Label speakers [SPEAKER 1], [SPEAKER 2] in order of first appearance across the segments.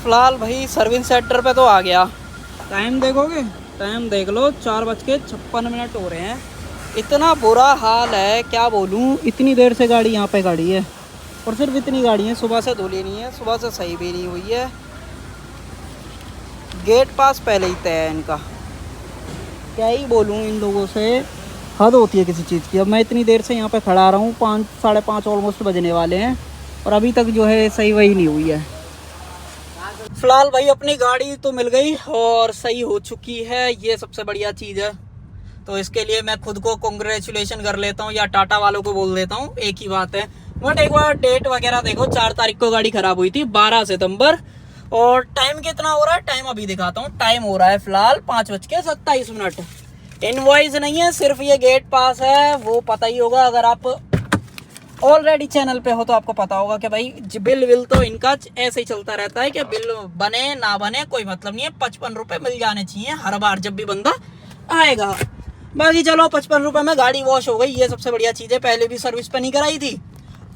[SPEAKER 1] फिलहाल भाई service centre पे तो आ गया। टाइम देखोगे, टाइम देख लो, 4:56 हो रहे हैं। इतना बुरा हाल है, क्या बोलूँ। इतनी देर से गाड़ी यहाँ पे खड़ी है और सिर्फ इतनी गाड़ी है, सुबह से धुली नहीं है, सुबह से सही भी नहीं हुई है। गेट पास पहले ही तय है इनका। क्या ही बोलूँ इन लोगों से, हद होती है किसी चीज़ की। अब मैं इतनी देर से यहाँ पे खड़ा रहा हूँ, 5 साढ़े 5 ऑलमोस्ट बजने वाले हैं और अभी तक जो है सही वही नहीं हुई है। फिलहाल भाई अपनी गाड़ी तो मिल गई और सही हो चुकी है, ये सबसे बढ़िया चीज़ है। तो इसके लिए मैं खुद को कॉन्ग्रेचुलेशन कर लेता हूँ या टाटा वालों को बोल देता हूँ, एक ही बात है। बट एक बार डेट वगैरह देखो, 4 तारीख को गाड़ी खराब हुई थी, 12 सितंबर। और टाइम कितना हो रहा है, टाइम अभी दिखाता हूँ। टाइम हो रहा है फिलहाल 5:27। इनवॉइस नहीं है, सिर्फ ये गेट पास है। वो पता ही होगा, अगर आप ऑलरेडी चैनल पे हो तो आपको पता होगा कि भाई बिल विल तो इनका ऐसे ही चलता रहता है कि बिल बने ना बने कोई मतलब नहीं है, 55 रुपये मिल जाने चाहिए हर बार जब भी बंदा आएगा। बाकी चलो 55 रुपये में गाड़ी वॉश हो गई, ये सबसे बढ़िया चीज़ है। पहले भी सर्विस पे नहीं कराई थी,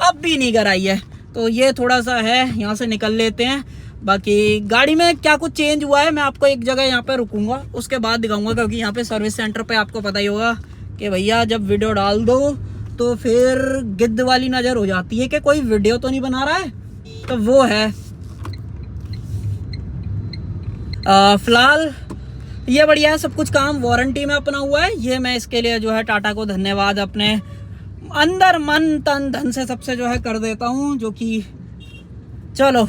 [SPEAKER 1] अब भी नहीं कराई है, तो ये थोड़ा सा है। यहाँ से निकल लेते हैं। बाकी गाड़ी में क्या कुछ चेंज हुआ है मैं आपको एक जगह यहाँ पे रुकूंगा, उसके बाद दिखाऊंगा, क्योंकि यहाँ पे सर्विस सेंटर पे आपको पता ही होगा कि भैया जब वीडियो डाल दो तो फिर गिद्ध वाली नज़र हो जाती है कि कोई वीडियो तो नहीं बना रहा है, तो वो है। फिलहाल ये बढ़िया है, सब कुछ काम वारंटी में अपना हुआ है। ये मैं इसके लिए जो है टाटा को धन्यवाद अपने अंदर मन तन धन से सबसे जो है कर देता हूँ, जो कि चलो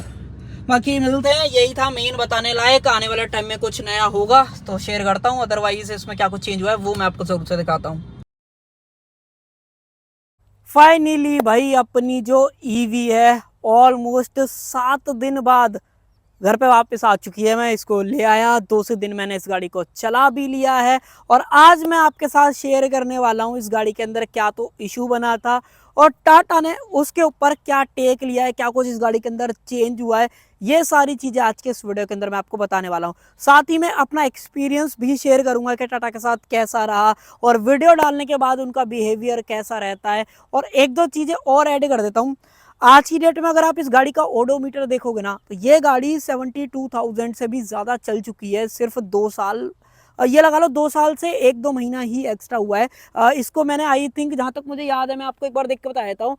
[SPEAKER 1] बाकी मिलते हैं। यही था मेन बताने लायक। आने वाले टाइम में कुछ नया होगा तो शेयर करता हूँ, अदरवाइज इसमें क्या कुछ चेंज हुआ है वो मैं आपको जरूर से दिखाता हूँ। फाइनली भाई अपनी जो ईवी है ऑलमोस्ट 7 दिन बाद घर पे वापस आ चुकी है। मैं इसको ले आया, 2 से दिन मैंने इस गाड़ी को चला भी लिया है और आज मैं आपके साथ शेयर करने वाला हूँ इस गाड़ी के अंदर क्या तो इशू बना था और टाटा ने उसके ऊपर क्या टेक लिया है, क्या कुछ इस गाड़ी के अंदर चेंज हुआ है। ये सारी चीज़ें आज के इस वीडियो के अंदर मैं आपको बताने वाला हूँ। साथ ही मैं अपना एक्सपीरियंस भी शेयर करूंगा कि टाटा के साथ कैसा रहा और वीडियो डालने के बाद उनका बिहेवियर कैसा रहता है। और एक दो चीज़ें और ऐड कर देता हूँ। आज की डेट में अगर आप इस गाड़ी का ओडोमीटर देखोगे ना, तो ये गाड़ी 72,000 से भी ज़्यादा चल चुकी है सिर्फ 2 साल। ये लगा लो 2 साल से 1-2 महीना ही एक्स्ट्रा हुआ है। इसको मैंने आई थिंक, जहाँ तक मुझे याद है, मैं आपको एक बार देख के बता देता हूँ।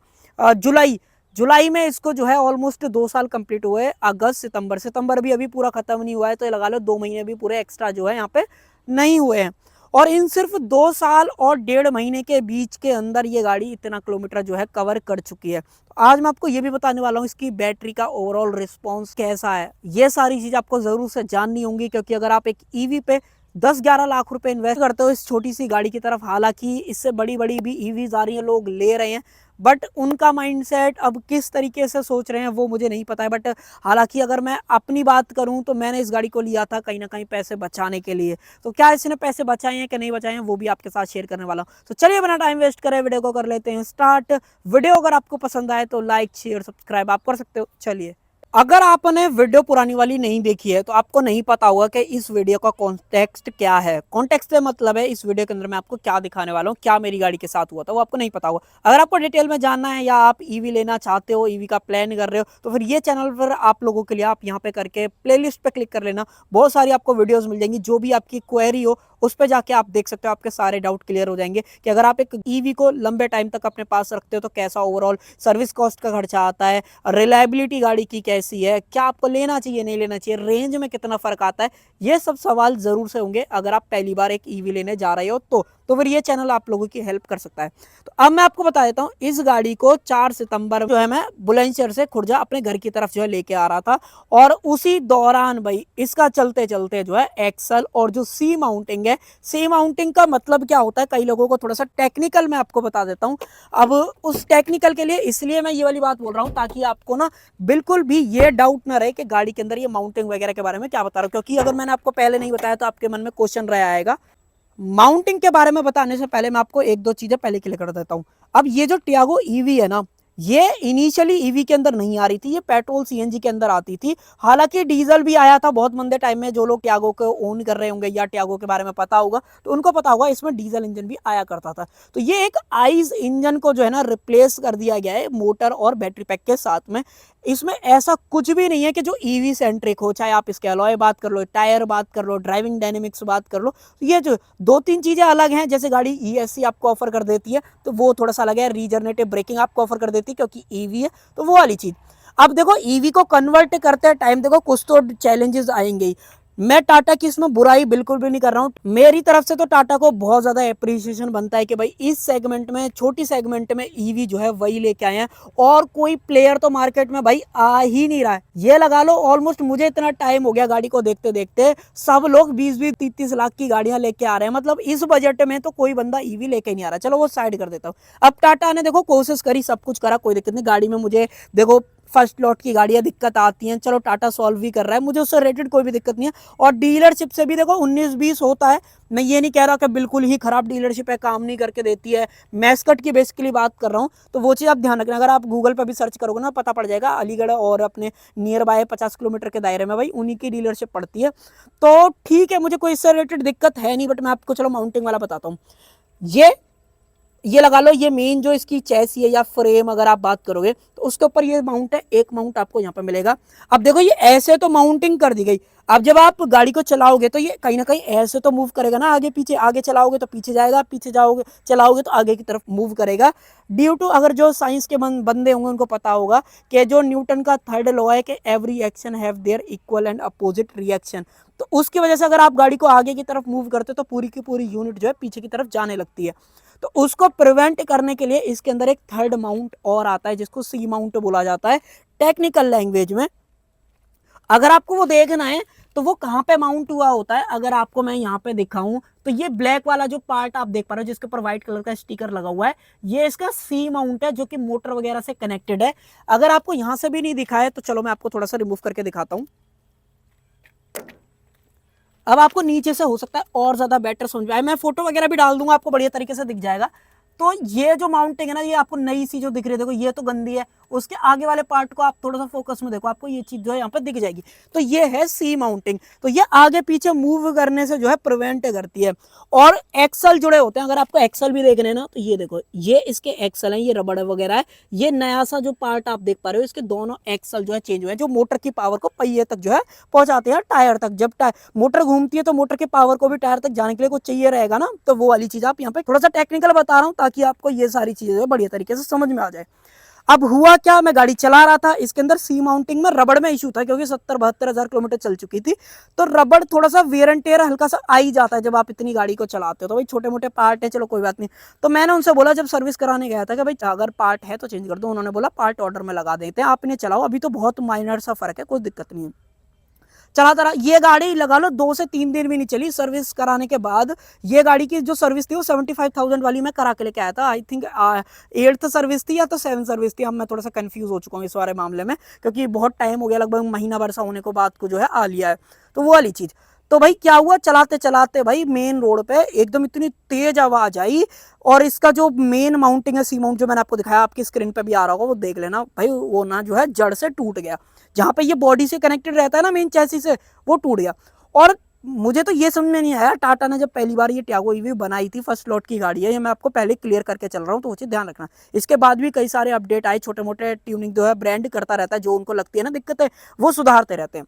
[SPEAKER 1] जुलाई में इसको जो है ऑलमोस्ट 2 साल कंप्लीट हुए। अगस्त सितंबर भी अभी पूरा खत्म नहीं हुआ है, तो ये लगा लो 2 महीने भी पूरे एक्स्ट्रा जो है यहाँ पे नहीं हुए हैं। और इन सिर्फ 2 साल और 1.5 महीने के बीच के अंदर ये गाड़ी इतना किलोमीटर जो है कवर कर चुकी है। तो आज मैं आपको ये भी बताने वाला हूँ इसकी बैटरी का ओवरऑल रिस्पॉन्स कैसा है। ये सारी चीज़ आपको ज़रूर से जाननी होंगी, क्योंकि अगर आप एक ईवी पे 10-11 लाख रुपए इन्वेस्ट करते हो इस छोटी सी गाड़ी की तरफ, हालांकि इससे बड़ी बड़ी भी ईवीज आ रही हैं, लोग ले रहे हैं, बट उनका माइंडसेट अब किस तरीके से सोच रहे हैं वो मुझे नहीं पता है। बट हालांकि अगर मैं अपनी बात करूं तो मैंने इस गाड़ी को लिया था कहीं ना कहीं पैसे बचाने के लिए। तो क्या इसने पैसे बचाए हैं कि नहीं बचाए हैं वो भी आपके साथ शेयर करने वाला हूं। तो चलिए बिना टाइम वेस्ट करे वीडियो को कर लेते हैं स्टार्ट। वीडियो अगर आपको पसंद आए तो लाइक शेयर सब्सक्राइब आप कर सकते हो। चलिए, अगर आपने वीडियो पुरानी वाली नहीं देखी है तो आपको नहीं पता होगा कि इस वीडियो का कॉन्टेक्स्ट क्या है। कॉन्टेक्स्ट से मतलब है इस वीडियो के अंदर मैं आपको क्या दिखाने वाला हूँ, क्या मेरी गाड़ी के साथ हुआ था, वो आपको नहीं पता होगा। अगर आपको डिटेल में जानना है या आप ईवी लेना चाहते हो, ईवी का प्लान कर रहे हो, तो फिर ये चैनल पर आप लोगों के लिए आप यहाँ पे करके प्लेलिस्ट पे क्लिक कर लेना। बहुत सारी आपको वीडियोस मिल जाएंगी, जो भी आपकी क्वेरी हो उस पर जाके आप देख सकते हो, आपके सारे डाउट क्लियर हो जाएंगे कि अगर आप एक ईवी को लंबे टाइम तक अपने पास रखते हो तो कैसा ओवरऑल सर्विस कॉस्ट का खर्चा आता है, रिलायबिलिटी गाड़ी की कैसी है, क्या आपको लेना चाहिए नहीं लेना चाहिए, रेंज में कितना फर्क आता है। ये सब सवाल जरूर से होंगे अगर आप पहली बार एक ईवी लेने जा रहे हो तो फिर ये चैनल आप लोगों की हेल्प कर सकता है। तो अब मैं आपको बता देता हूँ, इस गाड़ी को 4 सितंबर जो है मैं बुलंदशहर से खुर्जा अपने घर की तरफ जो है लेके आ रहा था और उसी दौरान भाई इसका चलते चलते जो है एक्सल और जो सी माउंटिंग है, सी माउंटिंग का मतलब क्या होता है कई लोगों को थोड़ा सा टेक्निकल मैं आपको बता देता हूँ। अब उस टेक्निकल के लिए इसलिए मैं ये वाली बात बोल रहा हूँ ताकि आपको ना बिल्कुल भी ये डाउट ना रहे कि गाड़ी के अंदर ये माउंटिंग वगैरह के बारे में क्या बता रहा हूँ, क्योंकि अगर मैंने आपको पहले नहीं बताया तो आपके मन में क्वेश्चन रह आएगा। माउंटिंग के बारे में बताने से पहले मैं आपको एक दो चीजें पहले क्लियर कर देता हूं। अब ये जो टियागो ईवी है ना, ये इनिशियली ईवी के अंदर नहीं आ रही थी, ये पेट्रोल सीएनजी के अंदर आती थी। हालांकि डीजल भी आया था बहुत मंदे टाइम में, जो लोग टियागो को ओन कर रहे होंगे या टियागो के बारे में पता होगा तो उनको पता होगा इसमें डीजल इंजन भी आया करता था। तो ये एक आइस इंजन को जो है ना रिप्लेस कर दिया गया है मोटर और बैटरी पैक के साथ में। इसमें ऐसा कुछ भी नहीं है कि जो ईवी सेंट्रिक हो, चाहे आप इसके अलॉय बात कर लो, टायर बात कर लो, ड्राइविंग डायनेमिक्स बात कर लो, ये जो दो तीन चीजें अलग हैं। जैसे गाड़ी ईएससी आपको ऑफर कर देती है तो वो थोड़ा सा अलग है, रीजनरेटिव ब्रेकिंग आपको ऑफर कर देती है क्योंकि ईवी है, तो वो वाली चीज। अब देखो ईवी को कन्वर्ट करते टाइम देखो कुछ तो चैलेंजेस आएंगे ही। मैं टाटा की इसमें बुराई बिल्कुल भी नहीं कर रहा हूं, मेरी तरफ से तो टाटा को बहुत ज्यादा एप्रिसिएशन बनता है कि भाई इस सेगमेंट में, छोटी सेगमेंट में ईवी जो है वही लेके आए हैं, और कोई प्लेयर तो मार्केट में भाई आ ही नहीं रहा है। ये लगा लो ऑलमोस्ट मुझे इतना टाइम हो गया गाड़ी को देखते देखते, सब लोग 20-20 30-30 लाख की गाड़ियां लेके आ रहे हैं। मतलब इस बजट में तो कोई बंदा ईवी लेके नहीं आ रहा। चलो वो साइड कर देता हूँ। अब टाटा ने देखो कोशिश करी, सब कुछ करा, कोई दिक्कत नहीं। गाड़ी में मुझे देखो फर्स्ट लॉट की गाड़ियां दिक्कत आती हैं, चलो टाटा सॉल्व भी कर रहा है, मुझे उससे रिलेटेड कोई भी दिक्कत नहीं है। और डीलरशिप से भी देखो 19-20 होता है। मैं ये नहीं कह रहा कि बिल्कुल ही खराब डीलरशिप है, काम नहीं करके देती है। मैस्कट की बेसिकली बात कर रहा हूँ, तो वो चीज़ आप ध्यान रखना। अगर आप गूगल पर भी सर्च करोगे ना पता पड़ जाएगा, अलीगढ़ और अपने नियर बाय 50 किलोमीटर के दायरे में भाई उन्हीं की डीलरशिप पड़ती है। तो ठीक है, मुझे कोई इससे रिलेटेड दिक्कत है नहीं। बट मैं आपको चलो माउंटिंग वाला बताता हूँ। ये लगा लो, ये मेन जो इसकी चेसी है या फ्रेम अगर आप बात करोगे तो उसके ऊपर ये माउंट है, एक माउंट आपको यहाँ पे मिलेगा। अब देखो ये ऐसे तो माउंटिंग कर दी गई। अब जब आप गाड़ी को चलाओगे तो ये कहीं ना कहीं ऐसे तो मूव करेगा ना, आगे पीछे, आगे चलाओगे तो पीछे जाएगा, पीछे जाओगे चलाओगे तो आगे की तरफ मूव करेगा। ड्यू टू, अगर जो साइंस के बंदे होंगे उनको पता होगा कि जो न्यूटन का थर्ड लॉ है कि every action have their equal and opposite reaction, तो उसकी वजह से अगर आप गाड़ी को आगे की तरफ मूव करते हो तो पूरी की पूरी यूनिट जो है पीछे की तरफ जाने लगती है। तो उसको प्रिवेंट करने के लिए इसके अंदर एक थर्ड माउंट और आता है जिसको सी माउंट बोला जाता है टेक्निकल लैंग्वेज में। अगर आपको वो देखना है तो वो कहाँ पे माउंट हुआ होता है, अगर आपको मैं यहाँ पे दिखाऊं तो ये ब्लैक वाला जो पार्ट आप देख पा रहे हो जिसके ऊपर व्हाइट कलर का स्टिकर लगा हुआ है, ये इसका सी माउंट है जो कि मोटर वगैरह से कनेक्टेड है। अगर आपको यहां से भी नहीं दिखा है तो चलो मैं आपको थोड़ा सा रिमूव करके दिखाता हूं। अब आपको नीचे से हो सकता है और ज्यादा बेटर समझ में आए, मैं फोटो वगैरह भी डाल दूंगा, आपको बढ़िया तरीके से दिख जाएगा। तो ये जो माउंटिंग है ना, ये आपको नई सी जो दिख रही है, देखो ये तो गंदी है, उसके आगे वाले पार्ट को आप थोड़ा सा फोकस में देखो, आपको ये चीज जो है यहाँ पे दिख जाएगी। तो ये है सी माउंटिंग। तो ये आगे पीछे मूव करने से जो है प्रिवेंट करती है। और एक्सल जुड़े होते हैं, अगर आपको एक्सल भी देखने हैं ना तो ये देखो, ये इसके एक्सल है, ये रबड़ वगैरह है। ये नया सा जो पार्ट आप देख पा रहे हो, इसके दोनों एक्सल जो है चेंज हुए हैं, जो मोटर की पावर को पहिए तक जो है पहुंचाते हैं, टायर तक। जब मोटर घूमती है तो मोटर के पावर को भी टायर तक जाने के लिए कुछ चाहिए रहेगा ना, तो वो वाली चीज आप यहाँ पे थोड़ा सा टेक्निकल बता रहा हूँ ताकि आपको ये सारी चीजें बढ़िया तरीके से समझ में आ जाए। अब हुआ क्या, मैं गाड़ी चला रहा था, इसके अंदर सी माउंटिंग में रबड़ में इशू था क्योंकि 70-72 हजार किलोमीटर चल चुकी थी। तो रबड़ थोड़ा सा वेयर एंड टेयर हल्का सा आ ही जाता है जब आप इतनी गाड़ी को चलाते हो। तो भाई छोटे मोटे पार्ट है, चलो कोई बात नहीं। तो मैंने उनसे बोला जब सर्विस कराने गया था कि भाई अगर पार्ट है तो चेंज कर दो। उन्होंने बोला पार्ट ऑर्डर में लगा देते हैं, आप इन्हें चलाओ, अभी तो बहुत माइनर सा फर्क है, कोई दिक्कत नहीं है। चला तरा ये गाड़ी लगा लो 2 से 3 दिन भी नहीं चली सर्विस कराने के बाद। ये गाड़ी की जो सर्विस थी वो 75,000 वाली मैं करा के लेके आया था। आई थिंक 8th सर्विस थी या तो 7th सर्विस थी। अब मैं थोड़ा सा कंफ्यूज हो चुका हूँ इस वाले मामले में क्योंकि बहुत टाइम हो गया, लगभग महीना भर सा होने को बाद को जो है आ लिया है। तो वो वाली चीज। तो भाई क्या हुआ, चलाते चलाते भाई मेन रोड पे एकदम इतनी तेज आवाज आई, और इसका जो मेन माउंटिंग है सी माउंट जो मैंने आपको दिखाया, आपकी स्क्रीन पे भी आ रहा होगा, वो देख लेना भाई, वो ना जो है जड़ से टूट गया। जहां पे ये बॉडी से कनेक्टेड रहता है ना मेन चैसी से, वो टूट गया। और मुझे तो ये समझ में नहीं आया, टाटा ने जब पहली बार ये टियागो ईवी बनाई थी, फर्स्ट लॉट की गाड़ी है, ये मैं आपको पहले क्लियर करके चल रहा हूँ, तो वो चीज ध्यान रखना। इसके बाद भी कई सारे अपडेट आए, छोटे मोटे ट्यूनिंग जो है ब्रांड करता रहता है, जो उनको लगती है ना दिक्कतें वो सुधारते रहते हैं।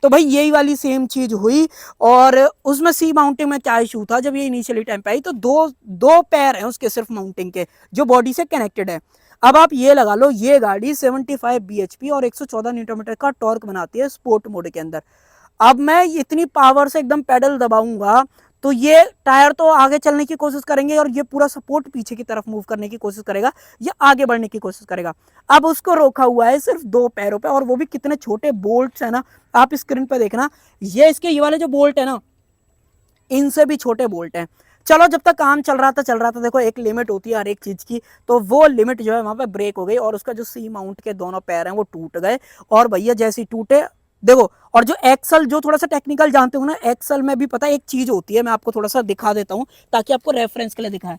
[SPEAKER 1] तो भाई यही वाली सेम चीज हुई। और उसमें सी माउंटिंग में क्या इशू था, जब ये इनिशियली टाइम पे आई तो दो दो पैर हैं उसके सिर्फ माउंटिंग के जो बॉडी से कनेक्टेड है। अब आप ये लगा लो, ये गाड़ी 75 bhp और 114 न्यूटन मीटर का टॉर्क बनाती है स्पोर्ट मोड के अंदर। अब मैं इतनी पावर से एकदम पेडल दबाऊंगा तो ये टायर तो आगे चलने की कोशिश करेंगे और ये पूरा सपोर्ट पीछे की तरफ मूव करने की कोशिश करेगा, ये आगे बढ़ने की कोशिश करेगा। अब उसको रोका हुआ है सिर्फ 2 पैरों पे, और वो भी कितने छोटे बोल्ट्स है ना, आप स्क्रीन पे देखना, ये इसके ये वाले जो बोल्ट है ना, इनसे भी छोटे बोल्ट हैं। चलो जब तक काम चल रहा था, देखो एक लिमिट होती है हर एक चीज की, तो वो लिमिट जो है वहां पे ब्रेक हो गई और उसका जो सी माउंट के दोनों पैर हैं वो टूट गए। और भैया जैसे टूटे, देखो, और जो एक्सल, जो थोड़ा सा टेक्निकल जानते हो ना, एक्सल में भी पता एक चीज होती है, मैं आपको थोड़ा सा दिखा देता हूं ताकि आपको रेफरेंस के लिए दिखाए।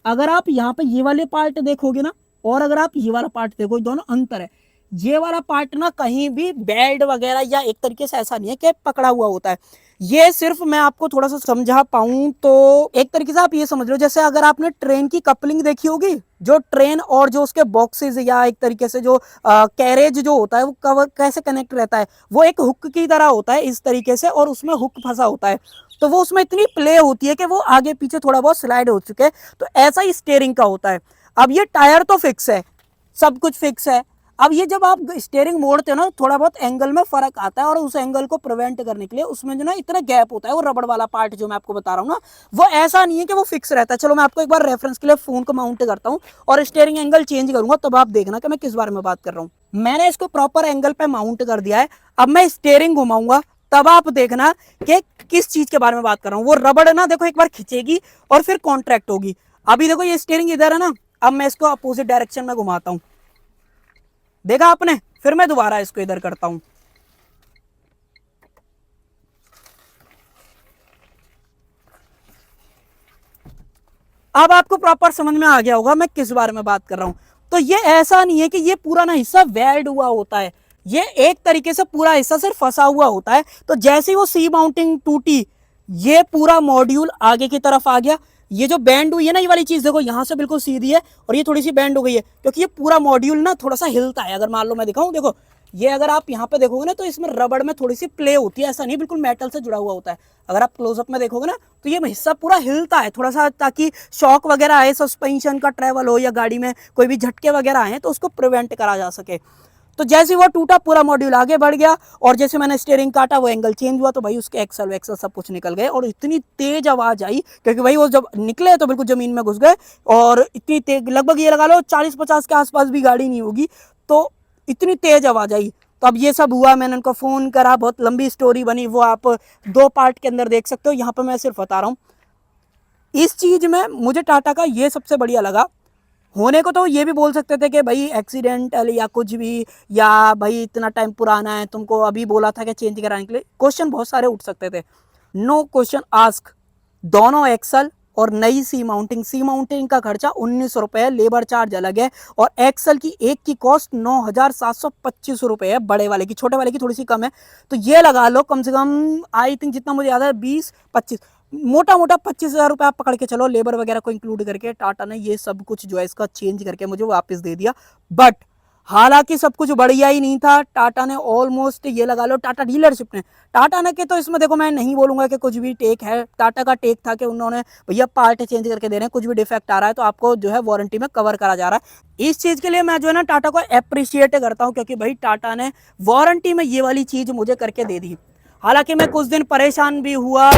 [SPEAKER 1] अगर आप यहाँ पे ये वाले पार्ट देखोगे ना, और अगर आप ये वाला पार्ट देखो, दोनों अंतर है। ये वाला पार्ट ना कहीं भी बेल्ट वगैरह या एक तरीके से ऐसा नहीं है कि पकड़ा हुआ होता है। ये सिर्फ मैं आपको थोड़ा सा समझा पाऊं तो एक तरीके से आप ये समझ लो, जैसे अगर आपने ट्रेन की कपलिंग देखी होगी, जो ट्रेन और जो उसके बॉक्सेस या एक तरीके से जो कैरेज जो होता है वो कवर कैसे कनेक्ट रहता है, वो एक हुक की तरह होता है इस तरीके से, और उसमें हुक फंसा होता है। तो वो उसमें इतनी प्ले होती है कि वो आगे पीछे थोड़ा बहुत स्लाइड हो चुके हैं। तो ऐसा ही स्टेयरिंग का होता है। अब ये टायर तो फिक्स है, सब कुछ फिक्स है। अब ये जब आप स्टीयरिंग मोड़ते हो ना, थोड़ा बहुत एंगल में फर्क आता है, और उस एंगल को प्रिवेंट करने के लिए उसमें जो ना इतना गैप होता है, वो रबड़ वाला पार्ट जो मैं आपको बता रहा हूँ ना, वो ऐसा नहीं है कि वो फिक्स रहता है। चलो मैं आपको एक बार रेफरेंस के लिए फोन को माउंट करता हूँ और स्टीयरिंग एंगल चेंज करूंगा, तब आप देखना कि मैं किस बारे में बात कर रहा हूँ। मैंने इसको प्रॉपर एंगल पे माउंट कर दिया है। अब मैं स्टीयरिंग घुमाऊंगा, तब आप देखना कि किस चीज के बारे में बात कर रहा हूँ। वो रबड़ ना देखो एक बार खिंचेगी और फिर कॉन्ट्रैक्ट होगी। अभी देखो ये स्टीयरिंग इधर है ना, अब मैं इसको अपोजिट डायरेक्शन में घुमाता हूं, देखा आपने। फिर मैं दोबारा इसको इधर करता हूं। अब आपको प्रॉपर समझ में आ गया होगा मैं किस बारे में बात कर रहा हूं। तो ये ऐसा नहीं है कि ये पूरा ना हिस्सा वेल्ड हुआ होता है, ये एक तरीके से पूरा हिस्सा सिर्फ फंसा हुआ होता है। तो जैसे ही वो सी माउंटिंग टूटी, ये पूरा मॉड्यूल आगे की तरफ आ गया। ये जो बैंड हुई है ना, ये वाली चीज देखो यहां से बिल्कुल सीधी है और ये थोड़ी सी बैंड हो गई है, क्योंकि ये पूरा मॉड्यूल ना थोड़ा सा हिलता है। अगर मान लो मैं दिखाऊं, देखो ये अगर आप यहाँ पे देखोगे ना, तो इसमें रबड़ में थोड़ी सी प्ले होती है, ऐसा नहीं बिल्कुल मेटल से जुड़ा हुआ होता है। अगर आप क्लोजअप में देखोगे ना, तो ये हिस्सा पूरा हिलता है थोड़ा सा, ताकि शॉक वगैरह आए, सस्पेंशन का ट्रेवल हो या गाड़ी में कोई भी झटके वगैरह आए तो उसको प्रिवेंट करा जा सके। तो जैसे वो टूटा, पूरा मॉड्यूल आगे बढ़ गया, और जैसे मैंने स्टीयरिंग काटा, वो एंगल चेंज हुआ, तो भाई उसके एक्सल वैक्सल सब कुछ निकल गए। और इतनी तेज आवाज आई, क्योंकि भाई वो जब निकले तो बिल्कुल जमीन में घुस गए, और इतनी तेज, लगभग ये लगा लो 40-50 के आसपास भी गाड़ी नहीं होगी, तो इतनी तेज आवाज आई। तो अब ये सब हुआ, मैंने उनको फोन करा, बहुत लंबी स्टोरी बनी, वो आप 2 पार्ट के अंदर देख सकते हो। यहाँ पर मैं सिर्फ बता रहा हूँ इस चीज में मुझे टाटा का ये सबसे बढ़िया लगा। होने को तो ये भी बोल सकते थे कि भाई एक्सीडेंटल या कुछ भी, या भाई इतना टाइम पुराना है, तुमको अभी बोला था कि चेंज कराने के लिए, क्वेश्चन बहुत सारे उठ सकते थे। नो क्वेश्चन आस्क, दोनों एक्सल और नई सी माउंटिंग का खर्चा 1900 रुपए है, लेबर चार्ज अलग है, और एक्सल की एक की कॉस्ट 9725 रुपए है, बड़े वाले की, छोटे वाले की थोड़ी सी कम है। तो ये लगा लो कम से कम, आई थिंक जितना मुझे याद है 20-25, मोटा मोटा 25,000 रुपये आप पकड़ के चलो, लेबर वगैरह को इंक्लूड करके। टाटा ने ये सब कुछ जो है इसका चेंज करके मुझे वापस दे दिया। बट हालांकि सब कुछ बढ़िया ही नहीं था। टाटा ने ऑलमोस्ट ये लगा लो, टाटा डीलरशिप ने, टाटा ने के तो इसमें देखो मैं नहीं बोलूंगा कि कुछ भी टेक है। टाटा का टेक था कि उन्होंने भैया पार्ट चेंज करके दे रहे हैं, कुछ भी डिफेक्ट आ रहा है तो आपको जो है वारंटी में कवर करा जा रहा है। इस चीज के लिए मैं जो है ना टाटा को अप्रिशिएट करता हूँ, क्योंकि भाई टाटा ने वारंटी में ये वाली चीज मुझे करके दे दी। हालांकि मैं कुछ दिन परेशान भी हुआ,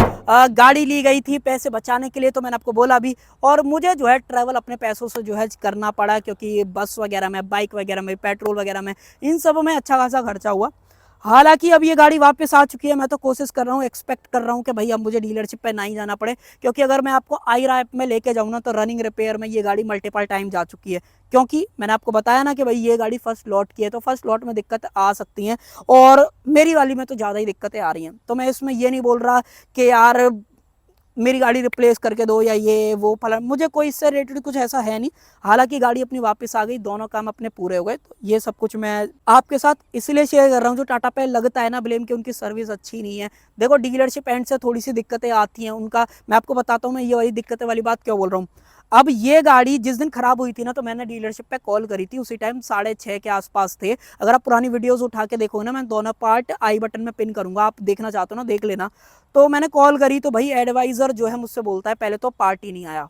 [SPEAKER 1] गाड़ी ली गई थी पैसे बचाने के लिए, तो मैंने आपको बोला भी, और मुझे जो है ट्रैवल अपने पैसों से जो है करना पड़ा, क्योंकि बस वगैरह में, बाइक वगैरह में, पेट्रोल वगैरह में, इन सब में अच्छा खासा खर्चा हुआ। हालांकि अब ये गाड़ी वापस आ चुकी है, मैं तो कोशिश कर रहा हूँ, एक्सपेक्ट कर रहा हूँ कि भाई अब मुझे डीलरशिप पे ना ही जाना पड़े, क्योंकि अगर मैं आपको आयरा ऐप में लेके जाऊँ ना, तो रनिंग रिपेयर में ये गाड़ी मल्टीपल टाइम जा चुकी है। क्योंकि मैंने आपको बताया ना कि भाई ये गाड़ी फर्स्ट लॉट की है, तो फर्स्ट लॉट में दिक्कत आ सकती हैं, और मेरी वाली में तो ज़्यादा ही दिक्कतें आ रही हैं। तो मैं इसमें ये नहीं बोल रहा कि यार मेरी गाड़ी रिप्लेस करके दो या ये वो फला, मुझे कोई इससे रिलेटेड कुछ ऐसा है नहीं। हालांकि गाड़ी अपनी वापस आ गई, दोनों काम अपने पूरे हो गए। तो ये सब कुछ मैं आपके साथ इसलिए शेयर कर रहा हूँ, जो टाटा पे लगता है ना ब्लेम कि उनकी सर्विस अच्छी नहीं है। देखो डीलरशिप एंड से थोड़ी सी दिक्कतें आती हैं उनका, मैं आपको बताता हूँ मैं ये वाली दिक्कतें वाली बात क्यों बोल रहा हूँ। अब ये गाड़ी जिस दिन खराब हुई थी ना, तो मैंने डीलरशिप पे कॉल करी थी, उसी टाइम 6:30 के आसपास थे। अगर आप पुरानी वीडियोस उठा के देखोगे ना, मैं दोनों पार्ट आई बटन में पिन करूंगा, आप देखना चाहते हो ना देख लेना। तो मैंने कॉल करी, तो भाई एडवाइजर जो है मुझसे बोलता है, पहले तो पार्ट ही नहीं आया,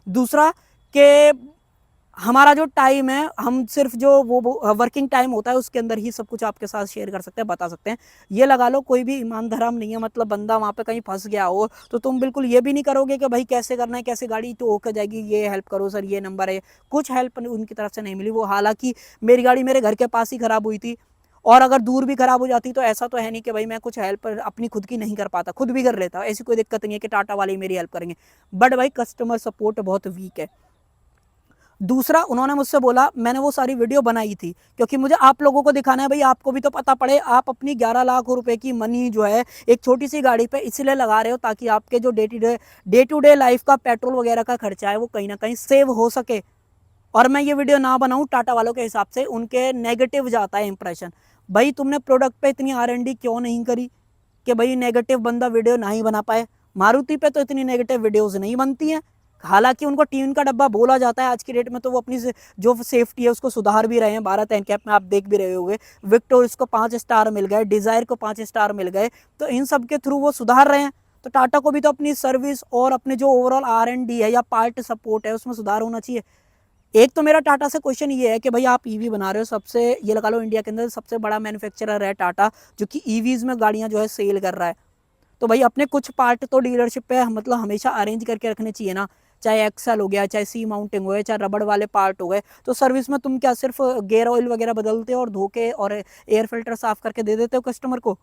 [SPEAKER 1] दूसरा कि हमारा जो टाइम है, हम सिर्फ जो वो वर्किंग टाइम होता है उसके अंदर ही सब कुछ आपके साथ शेयर कर सकते हैं, बता सकते हैं। ये लगा लो कोई भी ईमान धर्म नहीं है, मतलब बंदा वहाँ पे कहीं फंस गया हो तो तुम बिल्कुल ये भी नहीं करोगे कि भाई कैसे करना है, कैसे गाड़ी तो होकर जाएगी, ये हेल्प करो सर, ये नंबर है। कुछ हेल्प उनकी तरफ से नहीं मिली। वो हालांकि मेरी गाड़ी मेरे घर के पास ही खराब हुई थी, और अगर दूर भी खराब हो जाती तो ऐसा तो है नहीं कि भाई मैं कुछ हेल्प अपनी खुद की नहीं कर पाता, खुद भी कर लेता, ऐसी कोई दिक्कत नहीं है कि टाटा वाले मेरी हेल्प करेंगे। बट भाई कस्टमर सपोर्ट बहुत वीक है। दूसरा, उन्होंने मुझसे बोला, मैंने वो सारी वीडियो बनाई थी क्योंकि मुझे आप लोगों को दिखाना है, भाई आपको भी तो पता पड़े, आप अपनी 11 लाख रुपए की मनी जो है एक छोटी सी गाड़ी पे इसलिए लगा रहे हो ताकि आपके जो डे टू डे लाइफ का पेट्रोल वगैरह का खर्चा है वो कहीं ना कहीं सेव हो सके। और मैं ये वीडियो ना बनाऊं टाटा वालों के हिसाब से, उनके नेगेटिव जाता है इंप्रेशन। भाई तुमने प्रोडक्ट पे इतनी R&D क्यों नहीं करी कि भाई नेगेटिव बंदा वीडियो ना ही बना पाए। मारुति पे तो इतनी नेगेटिव वीडियोस नहीं बनती हैं, हालांकि उनको टीन का डब्बा बोला जाता है आज की डेट में, तो वो अपनी जो सेफ्टी है उसको सुधार भी रहे हैं। भारत एनकैप में आप देख भी रहे होंगे, विक्टोरिया को 5 स्टार मिल गए, डिजायर को 5 स्टार मिल गए, तो इन सब के थ्रू वो सुधार रहे हैं। तो टाटा को भी तो अपनी सर्विस और अपने जो ओवरऑल R&D है या पार्ट सपोर्ट है उसमें सुधार होना चाहिए। एक तो मेरा टाटा से क्वेश्चन ये है कि भाई आप ईवी बना रहे हो, सबसे ये लगा लो इंडिया के अंदर सबसे बड़ा मैन्युफैक्चरर है टाटा, जो कि ईवीज में गाड़ियां जो है सेल कर रहा है। तो भाई अपने कुछ पार्ट तो डीलरशिप पे मतलब हमेशा अरेंज करके रखने चाहिए ना, चाहे एक्सल हो गया, चाहे सी माउंटिंग हो गया, चाहे रबड़ वाले पार्ट हो गए। तो सर्विस में तुम क्या सिर्फ गेयर ऑयल वगैरह बदलते हो और धो के और एयर फिल्टर साफ करके दे देते हो कस्टमर को?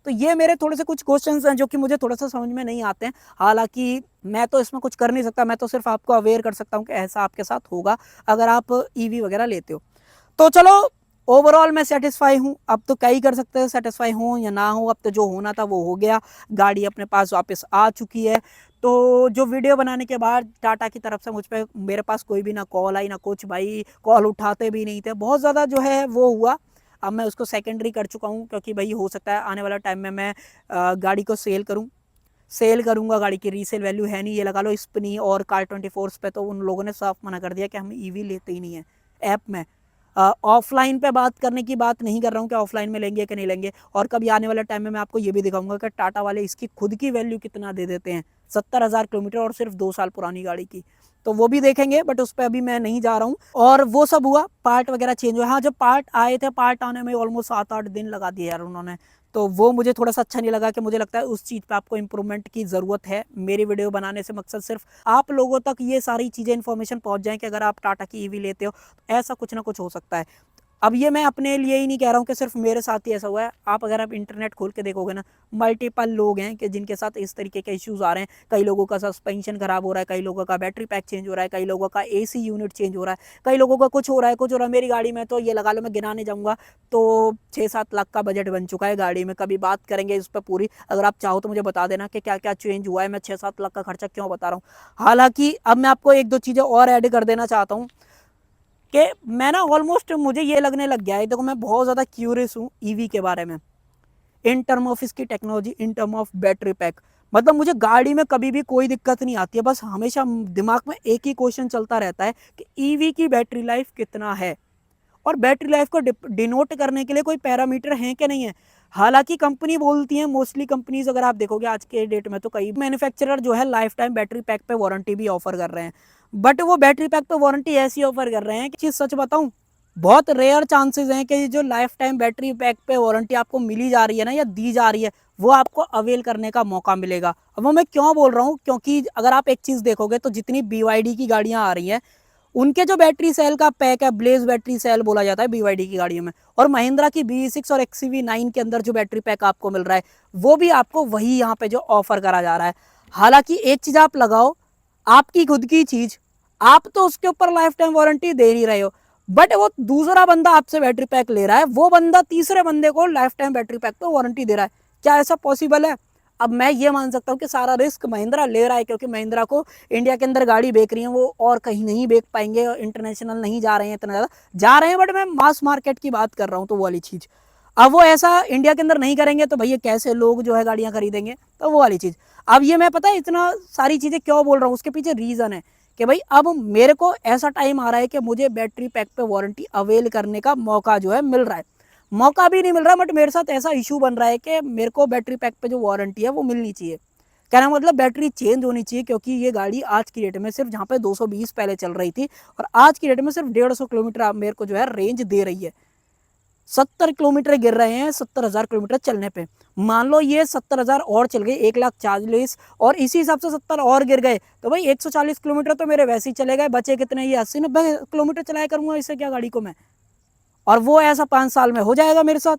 [SPEAKER 1] तो ये मेरे थोड़े से कुछ क्वेश्चंस हैं जो कि मुझे थोड़ा सा समझ में नहीं आते हैं। हालांकि मैं तो इसमें कुछ कर नहीं सकता, मैं तो सिर्फ आपको अवेयर कर सकता हूँ कि ऐसा आपके साथ होगा अगर आप ईवी वगैरह लेते हो। तो चलो, ओवरऑल मैं सेटिस्फाई हूँ। अब तो क्या ही कर सकते हैं, सेटिस्फाई हूँ या ना हूँ, अब तो जो होना था वो हो गया, गाड़ी अपने पास वापस आ चुकी है। तो जो वीडियो बनाने के बाद टाटा की तरफ से मुझ पर मेरे पास कोई भी ना कॉल आई ना कुछ, भाई कॉल उठाते भी नहीं थे, बहुत ज़्यादा जो है वो हुआ। अब मैं उसको सेकेंडरी कर चुका हूँ, क्योंकि भाई हो सकता है आने वाला टाइम में मैं गाड़ी को सेल करूंगा। गाड़ी की रीसेल वैल्यू है नहीं, ये लगा लो स्पनी और कार 24 पे तो उन लोगों ने साफ मना कर दिया कि हम ईवी लेते ही नहीं है ऐप में। ऑफलाइन पे बात करने की बात नहीं कर रहा हूँ कि ऑफलाइन में लेंगे कि नहीं लेंगे, और कभी आने वाले टाइम में मैं आपको ये भी दिखाऊंगा कि टाटा वाले इसकी खुद की वैल्यू कितना दे देते हैं। 70,000 किलोमीटर और सिर्फ 2 साल पुरानी गाड़ी की, तो वो भी देखेंगे, बट उस पर अभी मैं नहीं जा रहा हूँ। और वो सब हुआ, पार्ट वगैरह चेंज हुआ। हाँ, जब पार्ट आए थे, पार्ट आने में ऑलमोस्ट 7-8 दिन लगा दिया यार उन्होंने, तो वो मुझे थोड़ा सा अच्छा नहीं लगा। कि मुझे लगता है उस चीज़ पे आपको इंप्रूवमेंट की ज़रूरत है। मेरी वीडियो बनाने से मकसद सिर्फ आप लोगों तक ये सारी चीज़ें इन्फॉर्मेशन पहुंच जाए कि अगर आप टाटा की ईवी लेते हो तो ऐसा कुछ ना कुछ हो सकता है। अब ये मैं अपने लिए ही नहीं कह रहा हूँ कि सिर्फ मेरे साथ ही ऐसा हुआ है। आप अगर आप इंटरनेट खोल के देखोगे ना, मल्टीपल लोग हैं कि जिनके साथ इस तरीके के इश्यूज आ रहे हैं। कई लोगों का सस्पेंशन खराब हो रहा है, कई लोगों का बैटरी पैक चेंज हो रहा है, कई लोगों का AC यूनिट चेंज हो रहा है, कई लोगों का कुछ हो रहा है कुछ हो रहा है। मेरी गाड़ी में तो ये लगा लो, मैं गिनाने जाऊँगा तो 6-7 लाख का बजट बन चुका है गाड़ी में। कभी बात करेंगे इस पर पूरी, अगर आप चाहो तो मुझे बता देना कि क्या क्या चेंज हुआ है। मैं 6-7 लाख का खर्चा क्यों बता रहा हूँ। हालांकि अब मैं आपको 1-2 चीज़ें और ऐड कर देना चाहता हूँ कि मैं ना ऑलमोस्ट मुझे ये लगने लग गया है, देखो मैं बहुत ज़्यादा क्यूरियस हूँ ईवी के बारे में, इन टर्म ऑफ इसकी technology, in term of battery pack. मतलब मुझे गाड़ी में कभी भी कोई दिक्कत नहीं आती है, बस हमेशा दिमाग में एक ही क्वेश्चन चलता रहता है कि ईवी की बैटरी लाइफ कितना है, और बैटरी लाइफ को डिनोट करने के लिए कोई पैरामीटर है कि नहीं है। हालांकि कंपनी बोलती है, मोस्टली कंपनीज अगर आप देखोगे आज के डेट में तो कई मैन्युफैक्चरर जो है लाइफ टाइम बैटरी पैक पे वारंटी भी ऑफर कर रहे हैं। बट वो बैटरी पैक पे वारंटी ऐसी ऑफर कर रहे हैं कि चीज सच बताऊं, बहुत रेयर चांसेस हैं कि जो लाइफ टाइम बैटरी पैक पे वारंटी आपको मिली जा रही है ना या दी जा रही है, वो आपको अवेल करने का मौका मिलेगा। अब वो मैं क्यों बोल रहा हूँ, क्योंकि अगर आप एक चीज देखोगे तो जितनी BYD की गाड़ियां आ रही हैं उनके जो बैटरी सेल का पैक है, ब्लेज बैटरी सेल बोला जाता है BYD की गाड़ियों में, और महिंद्रा की BE6 और XCV9 के अंदर जो बैटरी पैक आपको मिल रहा है वो भी आपको वही यहाँ पे जो ऑफर करा जा रहा है। हालांकि एक चीज आप लगाओ, आपकी खुद की चीज, आप तो उसके ऊपर लाइफ टाइम वारंटी दे नहीं रहे हो, बट वो दूसरा बंदा आपसे बैटरी पैक ले रहा है, वो बंदा तीसरे बंदे को लाइफ टाइम बैटरी पैक पे वारंटी दे रहा है। क्या ऐसा पॉसिबल है? अब मैं ये मान सकता हूँ कि सारा रिस्क महिंद्रा ले रहा है, क्योंकि महिंद्रा को इंडिया के अंदर गाड़ी बेच रही है, वो और कहीं नहीं बेच पाएंगे, इंटरनेशनल नहीं जा रहे हैं इतना ज़्यादा, जा रहे हैं बट मैं मास मार्केट की बात कर रहा हूँ, तो वो वाली चीज़। अब वो ऐसा इंडिया के अंदर नहीं करेंगे तो भैया कैसे लोग जो है गाड़ियाँ खरीदेंगे, तो वो वाली चीज़। अब ये मैं पता है इतना सारी चीज़ें क्यों बोल रहा हूँ, उसके पीछे रीज़न है कि भाई अब मेरे को ऐसा टाइम आ रहा है कि मुझे बैटरी पैक पे वारंटी अवेल करने का मौका जो है मिल रहा है। मौका भी नहीं मिल रहा, बट मेरे साथ ऐसा इशू बन रहा है कि मेरे को बैटरी पैक पे जो वारंटी है वो मिलनी चाहिए। कहना मतलब बैटरी चेंज होनी चाहिए, क्योंकि ये गाड़ी आज की डेट में सिर्फ जहाँ पे 220 पहले चल रही थी, और आज की डेट में सिर्फ 150 किलोमीटर मेरे को जो है रेंज दे रही है। 70 किलोमीटर गिर रहे हैं 70,000 किलोमीटर चलने पे। मान लो ये 70,000 और चल गए, 1,40,000, और इसी हिसाब से 70 और गिर गए तो भाई 140 किलोमीटर तो मेरे वैसे ही चले गए, बचे कितने, ये 80-90 किलोमीटर चलाया करूंगा इससे क्या गाड़ी को मैं, और वो ऐसा 5 साल में हो जाएगा मेरे साथ।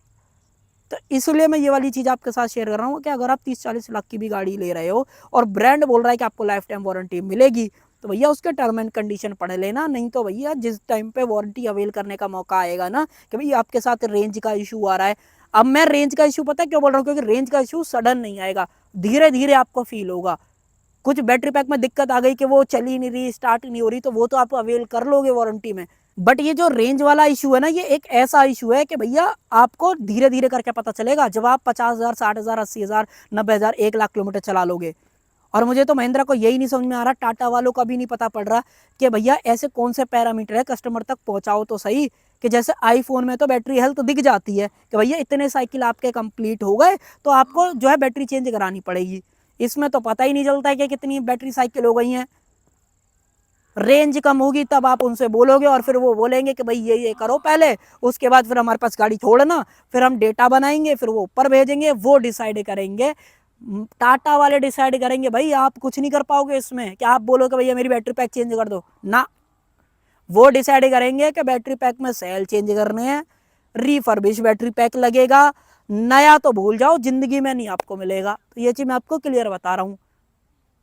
[SPEAKER 1] तो इसलिए मैं ये वाली चीज़ आपके साथ शेयर कर रहा हूँ कि अगर आप 30-40 लाख की भी गाड़ी ले रहे हो और ब्रांड बोल रहा है कि आपको लाइफ टाइम वारंटी मिलेगी, तो भैया उसके टर्म एंड कंडीशन पढ़ लेना। नहीं तो भैया जिस टाइम पे वारंटी अवेल करने का मौका आएगा ना कि भाई आपके साथ रेंज का इशू आ रहा है। अब मैं रेंज का इशू पता है क्यों बोल रहा हूँ, क्योंकि रेंज का इशू सडन नहीं आएगा, धीरे धीरे आपको फील होगा। कुछ बैटरी पैक में दिक्कत आ गई कि वो चल ही नहीं रही, स्टार्ट ही नहीं हो रही, तो वो तो आप अवेल कर लोगे वारंटी में। बट ये जो रेंज वाला इशू है ना, ये एक ऐसा इशू है कि भैया आपको धीरे धीरे करके पता चलेगा जब आप 50,000, 60,000, 80,000, 90,000, 1 लाख किलोमीटर चला लोगे। और मुझे तो महिंद्रा को यही नहीं समझ में आ रहा, टाटा वालों का भी नहीं पता पड़ रहा कि भैया ऐसे कौन से पैरामीटर है, कस्टमर तक पहुंचाओ तो सही। कि जैसे आईफोन में तो बैटरी हेल्थ दिख जाती है कि भैया इतने साइकिल आपके कंप्लीट हो गए तो आपको जो है बैटरी चेंज करानी पड़ेगी। इसमें तो पता ही नहीं चलता है कि कितनी बैटरी साइकिल हो गई हैं। रेंज कम होगी तब आप उनसे बोलोगे और फिर वो बोलेंगे कि भाई ये करो पहले, उसके बाद फिर हमारे पास गाड़ी छोड़ना, फिर हम डेटा बनाएंगे, फिर वो ऊपर भेजेंगे, वो डिसाइड करेंगे। टाटा वाले डिसाइड करेंगे, भाई आप कुछ नहीं कर पाओगे इसमें कि आप बोलोगे भैया मेरी बैटरी पैक चेंज कर दो ना। वो डिसाइड करेंगे कि बैटरी पैक में सेल चेंज करने हैं, रिफर्बिश बैटरी पैक लगेगा, नया तो भूल जाओ, जिंदगी में नहीं आपको मिलेगा। तो ये चीज मैं आपको क्लियर बता रहा हूँ।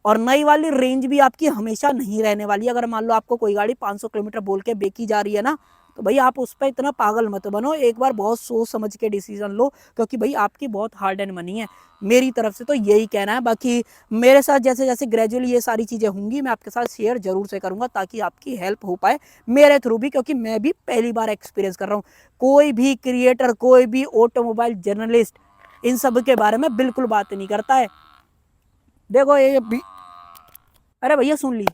[SPEAKER 1] और नई वाली रेंज भी आपकी हमेशा नहीं रहने वाली। अगर मान लो आपको कोई गाड़ी 500 किलोमीटर बोल के बेची जा रही है ना, तो भाई आप उस पर इतना पागल मत बनो, एक बार बहुत सोच समझ के डिसीजन लो, क्योंकि भाई आपकी बहुत हार्ड एंड मनी है। मेरी तरफ से तो यही कहना है। बाकी मेरे साथ जैसे जैसे ग्रेजुअली ये सारी चीज़ें होंगी मैं आपके साथ शेयर जरूर से करूंगा, ताकि आपकी हेल्प हो पाए मेरे थ्रू भी, क्योंकि मैं भी पहली बार एक्सपीरियंस कर रहा हूँ। कोई भी क्रिएटर, कोई भी ऑटोमोबाइल जर्नलिस्ट इन सब के बारे में बिल्कुल बात नहीं करता है। देखो ये भी, अरे भैया सुन ली,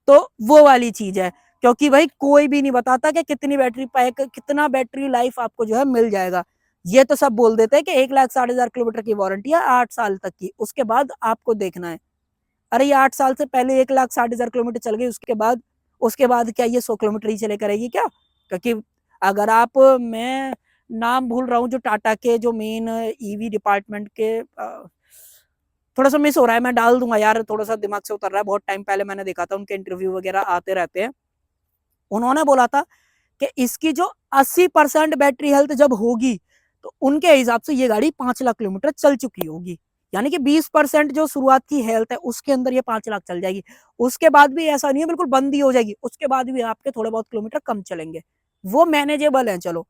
[SPEAKER 1] तो वो वाली चीज है। क्योंकि भाई कोई भी नहीं बताता कि कितनी बैटरी पैक, कितना बैटरी लाइफ आपको जो है मिल जाएगा। ये तो सब बोल देते हैं कि 1,60,000 किलोमीटर की वारंटी है 8 साल तक की, उसके बाद आपको देखना है। अरे ये 8 साल से पहले 1,60,000 किलोमीटर चल गई, उसके बाद क्या ये 100 किलोमीटर ही चले करेगी क्या? क्योंकि अगर आप, मैं नाम भूल रहा हूँ जो टाटा के जो मेन ईवी डिपार्टमेंट के, थोड़ा सा मिस हो रहा है, मैं डाल दूंगा यार, थोड़ा सा दिमाग से उतर रहा है, बहुत टाइम पहले मैंने देखा था, उनके इंटरव्यू वगैरह आते रहते हैं। उन्होंने बोला था कि इसकी जो 80% बैटरी हेल्थ जब होगी तो उनके हिसाब से ये गाड़ी 5 लाख किलोमीटर चल चुकी होगी। यानी कि 20% जो शुरुआत की हेल्थ है उसके अंदर ये 5 लाख चल जाएगी। उसके बाद भी ऐसा नहीं है बिल्कुल बंद ही हो जाएगी, उसके बाद भी आपके थोड़े बहुत किलोमीटर कम चलेंगे, वो मैनेजेबल है। चलो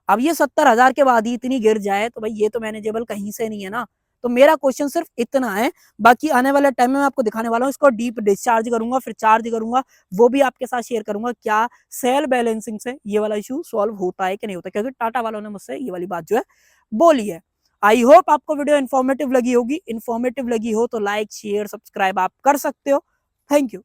[SPEAKER 1] अब ये 70,000 के बाद ही इतनी गिर जाए तो भाई ये तो मैनेजेबल कहीं से नहीं है ना। तो मेरा क्वेश्चन सिर्फ इतना है। बाकी आने वाले टाइम में मैं आपको दिखाने वाला हूँ, इसको डीप डिस्चार्ज करूंगा, फिर चार्ज करूंगा, वो भी आपके साथ शेयर करूंगा क्या सेल बैलेंसिंग से ये वाला इशू सॉल्व होता है कि नहीं होता, क्योंकि टाटा वालों ने मुझसे ये वाली बात जो है बोली है। आई होप आपको वीडियो इन्फॉर्मेटिव लगी होगी। इन्फॉर्मेटिव लगी हो तो लाइक शेयर सब्सक्राइब आप कर सकते हो। Thank you.